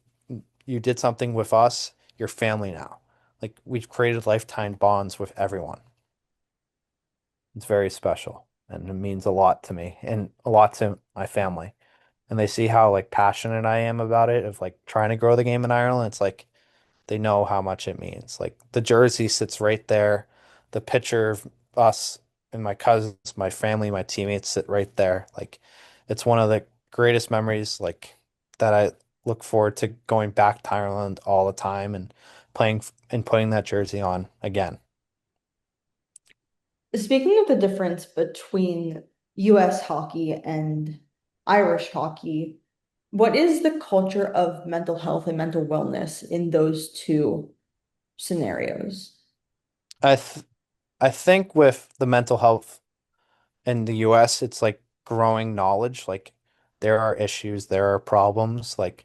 you did something with us. You're family now. Like we've created lifetime bonds with everyone. It's very special and it means a lot to me and a lot to my family. And they see how like passionate I am about it of like trying to grow the game in Ireland. It's like they know how much it means. Like the jersey sits right there. The picture of us and my cousins, my family, my teammates sit right there. Like it's one of the greatest memories like that I look forward to going back to Ireland all the time and playing and putting that jersey on again. Speaking of the difference between US hockey and Irish hockey, what is the culture of mental health and mental wellness in those two scenarios? I th I think with the mental health in the US, it's like growing knowledge. Like there are issues, there are problems, like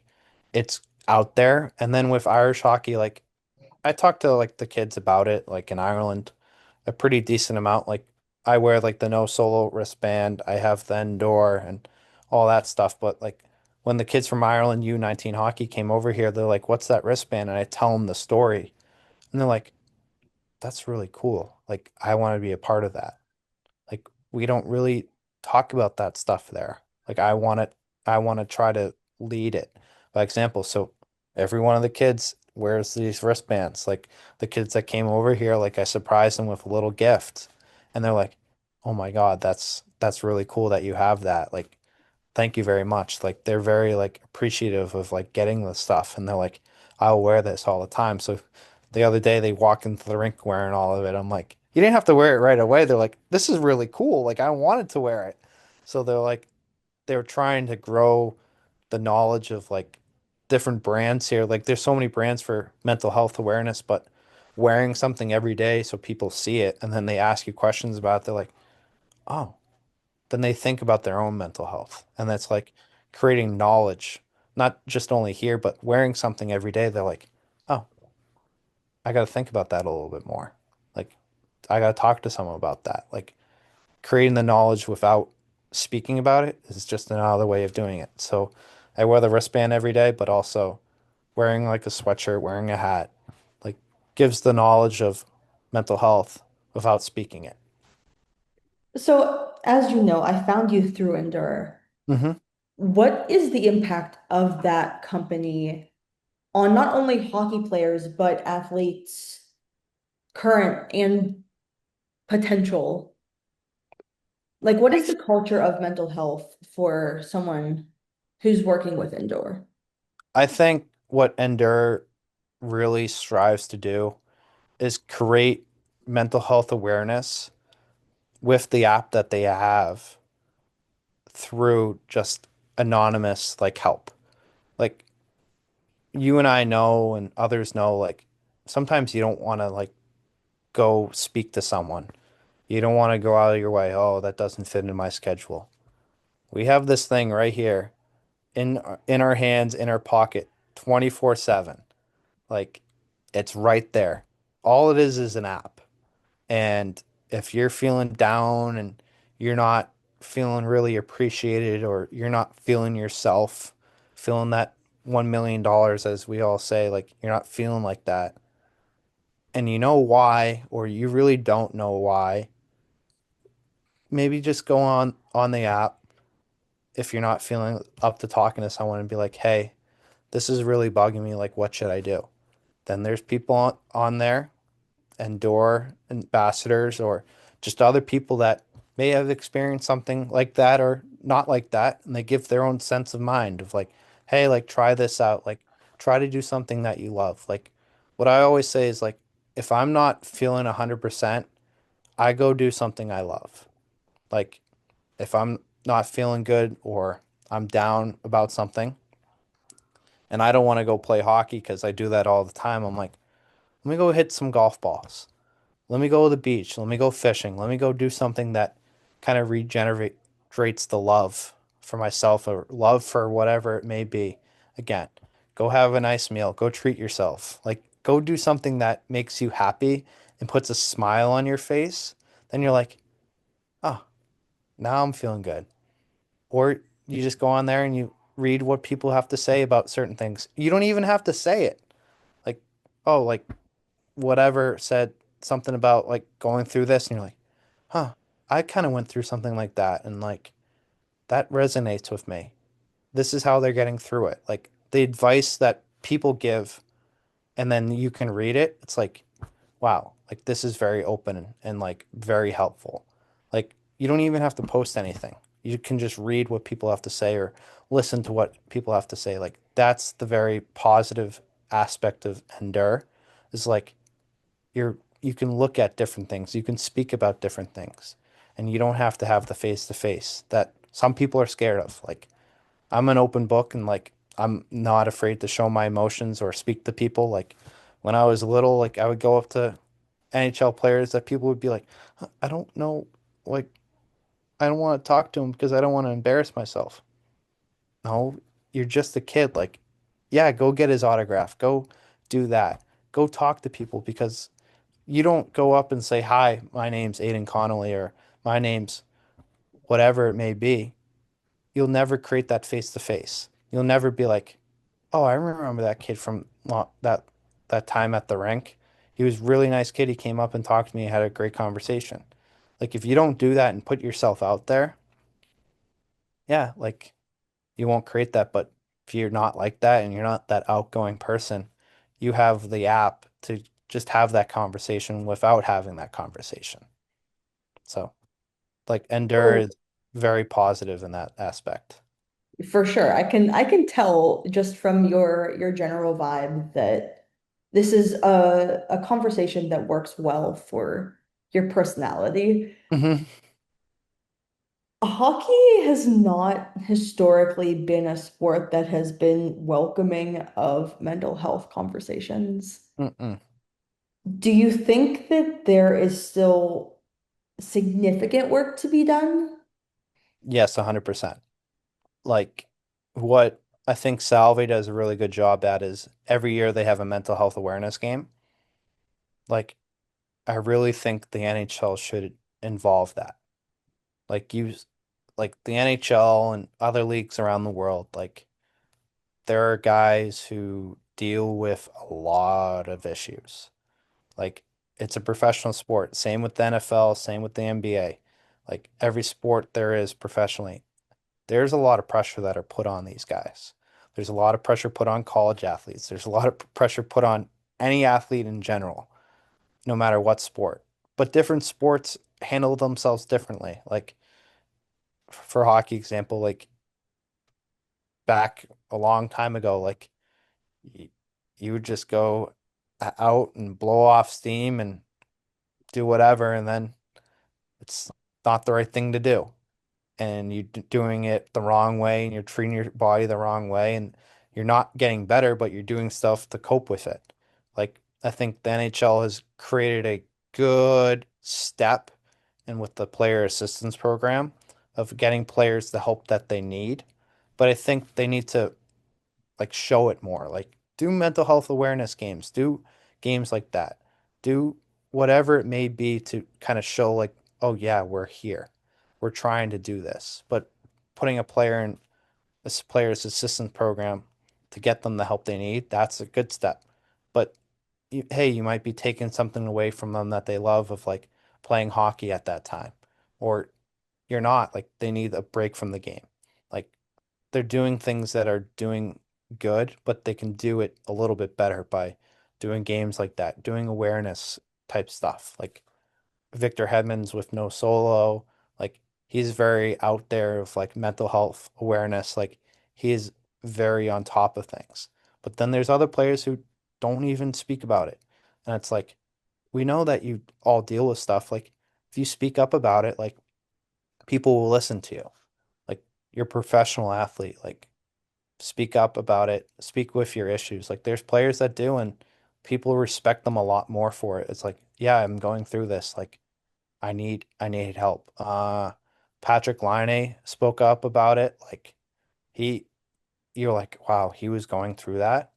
it's out there. And then with Irish hockey, like I talk to like the kids about it, like in Ireland, a pretty decent amount. Like I wear like the no solo wristband, I have the indoor and all that stuff. But like when the kids from Ireland U19 hockey came over here, they're like, "What's that wristband?" And I tell them the story, and they're like, "That's really cool. Like I want to be a part of that." Like we don't really talk about that stuff there. Like I want to try to lead it by example. So every one of the kids wears these wristbands. Like the kids that came over here, like I surprised them with a little gift. And they're like, "Oh my God, that's really cool that you have that." Like thank you very much. Like they're very like appreciative of like getting the stuff and they're like, I'll wear this all the time. So the other day they walked into the rink wearing all of it. I'm like, you didn't have to wear it right away. They're like, this is really cool. Like I wanted to wear it. So they're like, they're trying to grow the knowledge of like different brands here. Like there's so many brands for mental health awareness, but wearing something every day so people see it and then they ask you questions about it, they're like, oh, then they think about their own mental health. And that's like creating knowledge, not just only here, but wearing something every day. They're like, oh, I got to think about that a little bit more. Like, I got to talk to someone about that. Like, creating the knowledge without speaking about it is just another way of doing it. So I wear the wristband every day, but also wearing like a sweatshirt, wearing a hat, like gives the knowledge of mental health without speaking it. So, as you know, I found you through Endure. Hmm. What is the impact of that company on not only hockey players, but athletes, current and potential? Like, what is the culture of mental health for someone who's working with Endure? I think what Endure really strives to do is create mental health awareness with the app that they have through just anonymous like help. Like you and I know and others know like sometimes you don't want to like go speak to someone. You don't want to go out of your way. Oh, that doesn't fit in my schedule. We have this thing right here in our hands, in our pocket, 24/7. Like it's right there. All it is an app. And if you're feeling down and you're not feeling really appreciated or you're not feeling yourself, feeling that $1 million, as we all say, like you're not feeling like that, and you know why, or you really don't know why, maybe just go on the app, if you're not feeling up to talking to someone and be like, hey, this is really bugging me. Like, what should I do? Then there's people on there and door ambassadors or just other people that may have experienced something like that or not like that. And they give their own sense of mind of like, hey, like, try this out. Like, try to do something that you love. Like, what I always say is like, if I'm not feeling 100%, I go do something I love. Like, if I'm not feeling good or I'm down about something and I don't want to go play hockey because I do that all the time, I'm like, let me go hit some golf balls. Let me go to the beach. Let me go fishing. Let me go do something that kind of regenerates the love for myself or love for whatever it may be. Again, go have a nice meal. Go treat yourself. Like, go do something that makes you happy and puts a smile on your face. Then you're like, oh, now I'm feeling good. Or you just go on there and you read what people have to say about certain things. You don't even have to say it. Like, oh, like whatever said something about like going through this, and you're like, huh, I kind of went through something like that, and like that resonates with me. This is how they're getting through it. Like the advice that people give, and then you can read it. It's like, wow, like this is very open and like very helpful. Like you don't even have to post anything. You can just read what people have to say or listen to what people have to say. Like that's the very positive aspect of Endure is like you can look at different things. You can speak about different things. And you don't have to have the face to face that some people are scared of. Like I'm an open book and like I'm not afraid to show my emotions or speak to people. Like when I was little, like I would go up to NHL players that people would be like, "Huh, I don't know, like I don't want to talk to him because I don't want to embarrass myself." No, you're just a kid. Like, yeah, go get his autograph. Go do that. Go talk to people because you don't go up and say, "Hi, my name's Aidan Connolly," or "My name's whatever it may be." You'll never create that face to face. You'll never be like, "Oh, I remember that kid from that time at the rink. He was a really nice kid. He came up and talked to me, had a great conversation." Like if you don't do that and put yourself out there, yeah, like you won't create that. But if you're not like that and you're not that outgoing person, you have the app to just have that conversation without having that conversation. So like Endure So is very positive in that aspect. for sure, I can tell just from your general vibe that this is a conversation that works well for your personality. Hmm. Hockey has not historically been a sport that has been welcoming of mental health conversations. Mm-mm. Do you think that there is still significant work to be done? Yes, 100%. Like what I think Salve does a really good job at is every year they have a mental health awareness game. Like I really think the NHL should involve that. Like use like the NHL and other leagues around the world, like there are guys who deal with a lot of issues. Like it's a professional sport. Same with the NFL, same with the NBA. Like every sport there is professionally, there's a lot of pressure that are put on these guys. There's a lot of pressure put on college athletes. There's a lot of pressure put on any athlete in general, no matter what sport. But different sports handle themselves differently. Like for hockey example, like back a long time ago, like y- you would just go out and blow off steam and do whatever, and then it's not the right thing to do. And you're doing it the wrong way and you're treating your body the wrong way and you're not getting better, but you're doing stuff to cope with it. Like I think the NHL has created a good step and with the player assistance program of getting players the help that they need. But I think they need to like show it more. Like do mental health awareness games, do games like that. Do whatever it may be to kind of show like, oh yeah, we're here. We're trying to do this. But putting a player in this player's assistance program to get them the help they need, that's a good step. But hey, you might be taking something away from them that they love of like playing hockey at that time. Or you're not, like they need a break from the game. Like they're doing things that are doing good, but they can do it a little bit better by doing games like that, doing awareness type stuff. Like Victor Hedman's with No Solo, like he's very out there of like mental health awareness. Like he is very on top of things. But then there's other players who don't even speak about it. And it's like, we know that you all deal with stuff. Like if you speak up about it, like people will listen to you. Like you're a professional athlete. Like speak up about it, speak with your issues. Like there's players that do, and people respect them a lot more for it. It's like, yeah, I'm going through this. Like I need help. Patrick Laine spoke up about it. Like he you're like, wow, he was going through that.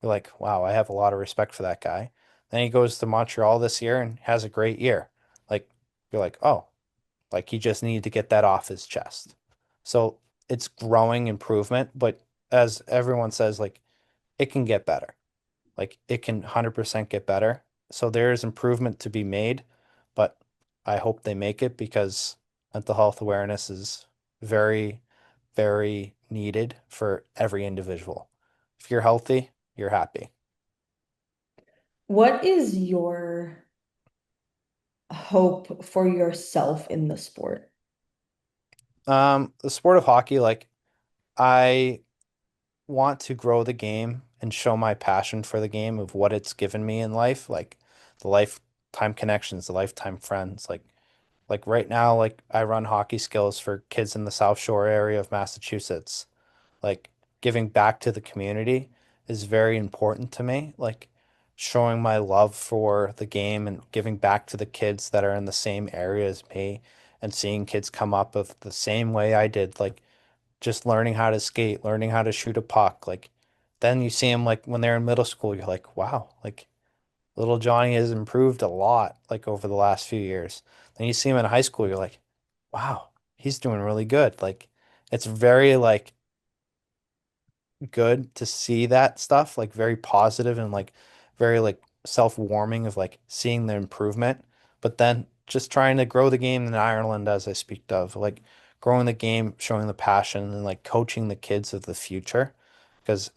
You're like, wow, I have a lot of respect for that guy. Then he goes to Montreal this year and has a great year. Like you're like, oh, like he just needed to get that off his chest. So it's growing improvement, but as everyone says, like it can get better. Like it can 100% get better. So there is improvement to be made, but I hope they make it because mental health awareness is very, very needed for every individual. If you're healthy, you're happy. What is your hope for yourself in the sport? The sport of hockey, like I want to grow the game and show my passion for the game of what it's given me in life, like the lifetime connections, the lifetime friends. Like right now, like I run hockey skills for kids in the South Shore area of Massachusetts. Like giving back to the community is very important to me. Like showing my love for the game and giving back to the kids that are in the same area as me and seeing kids come up of the same way I did. Like just learning how to skate, learning how to shoot a puck. Like then you see them like when they're in middle school, you're like, wow, like little Johnny has improved a lot like over the last few years. Then you see him in high school, you're like, wow, he's doing really good. Like it's very like good to see that stuff, like very positive and like very like self-warming of like seeing the improvement. But then just trying to grow the game in Ireland as I speak of, like growing the game, showing the passion and like coaching the kids of the future. Because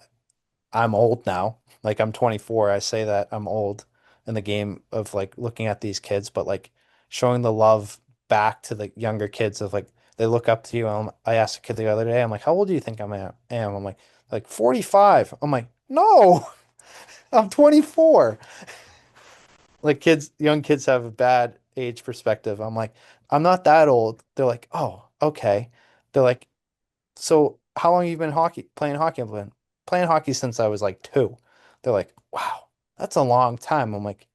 I'm old now. Like I'm 24. I say that I'm old in the game of like looking at these kids, but like showing the love back to the younger kids of like they look up to you. I asked a kid the other day, I'm like, how old do you think I am? I'm like 45. I'm like, no, I'm 24. Like kids, young kids have a bad age perspective. I'm like, I'm not that old. They're like, oh, okay. They're like, so how long have you been playing hockey? I've been playing hockey since I was like 2. They're like, wow, that's a long time. I'm like,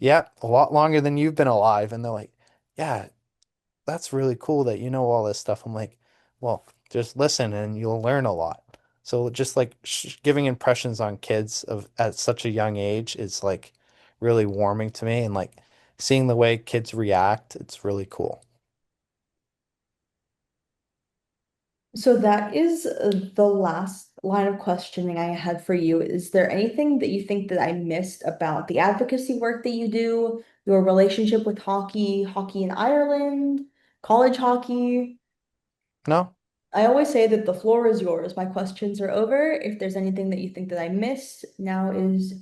yeah, a lot longer than you've been alive. And they're like, yeah, that's really cool that you know all this stuff. I'm like, well, just listen and you'll learn a lot. So just like sh giving impressions on kids of at such a young age is like really warming to me and like seeing the way kids react, it's really cool. So that is the last line of questioning I had for you. Is there anything that you think that I missed about the advocacy work that you do, your relationship with hockey, hockey in Ireland, college hockey? No, I always say that the floor is yours. My questions are over. If there's anything that you think that I missed, now is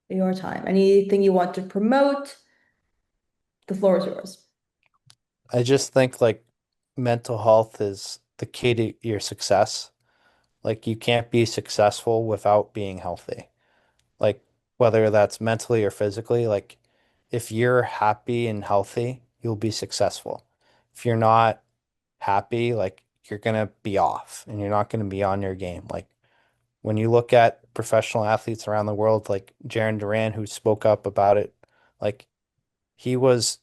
your time. Anything you want to promote, the floor is yours. I just think like mental health is the key to your success. Like you can't be successful without being healthy. Like whether that's mentally or physically, like if you're happy and healthy, you'll be successful. If you're not happy, like you're gonna be off and you're not gonna be on your game. Like when you look at professional athletes around the world, like Jaron Duran, who spoke up about it, like he was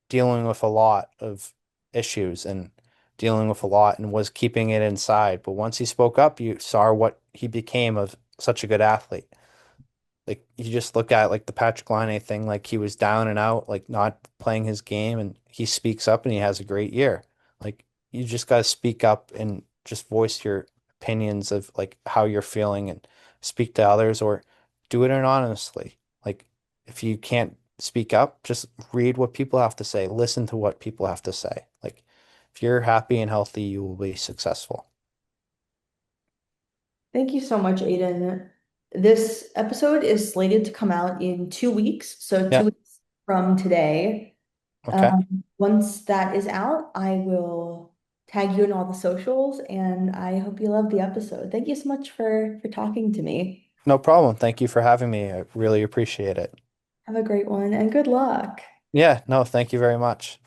dealing with a lot of issues and dealing with a lot and was keeping it inside. But once he spoke up, you saw what he became of such a good athlete. Like you just look at like the Patrick Laine thing, like he was down and out, like not playing his game, and he speaks up and he has a great year. Like you just got to speak up and just voice your opinions of like how you're feeling and speak to others or do it anonymously. Like if you can't speak up, just read what people have to say, listen to what people have to say. Like if you're happy and healthy, you will be successful. Thank you so much, Aidan. This episode is slated to come out in 2 weeks, so two Yeah. weeks from today. Okay. Once that is out, I will tag you in all the socials, and I hope you love the episode. Thank you so much for talking to me. No problem. Thank you for having me. I really appreciate it. Have a great one, and good luck. Yeah, no, thank you very much.